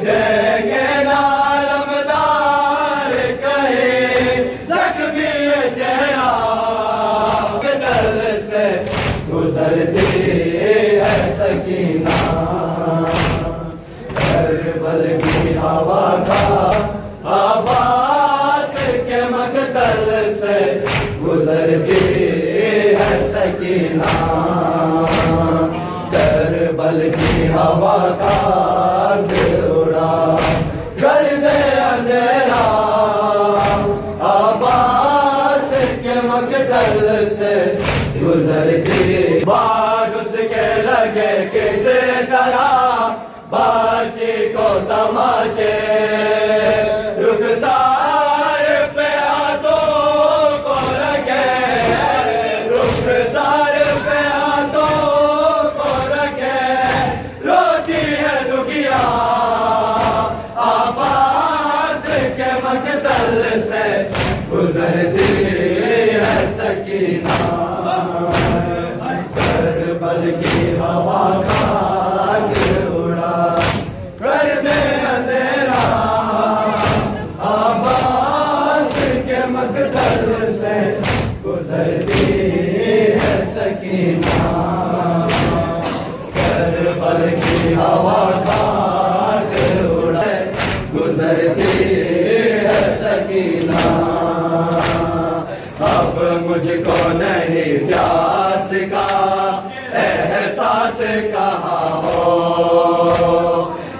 देंगे नालमदार कहे जख्मी चेहरा दल से गुजरती है सकीना करबल की हवा का आवाज के मकतल से गुजरती है सकीना करबल की हवा का उड़ा कर दे अंधेरा आवाज के मकतल से गुजरती बाग उसके लगे किस तरह बाजी को तमाचे रुखसार पे हाथों को रखे रुखसार पे हाथों को रखे रोती है दुखिया आवाज के मकतल से गुजरती है सकीना करबल की हवा का उड़ा कर दे अंधेरा आवाज के मकतल से गुजरती है सकीना करबल की हवा का उड़ा गुजरती है सकीना अब मुझको नहीं प्यास का एहसास कहाँ हो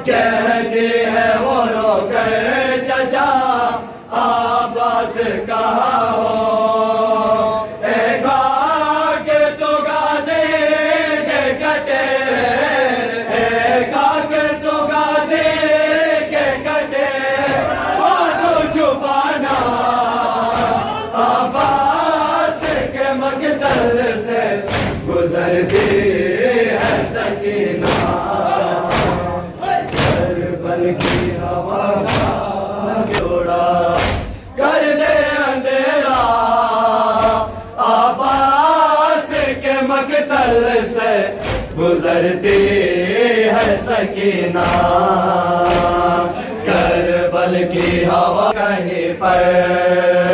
कहती है वो रोकर चचा आवाज कहाँ हो एक आके तो गाजे के कटे एक आके तो गाजे के कटे बाजू छुपाना आवाज के मकतल से गुजरती है सकीना करबल की हवा का जोड़ा कर दे अंधेरा आवाज के मकतल से गुजरती है सकीना करबल की हवा कहीं पर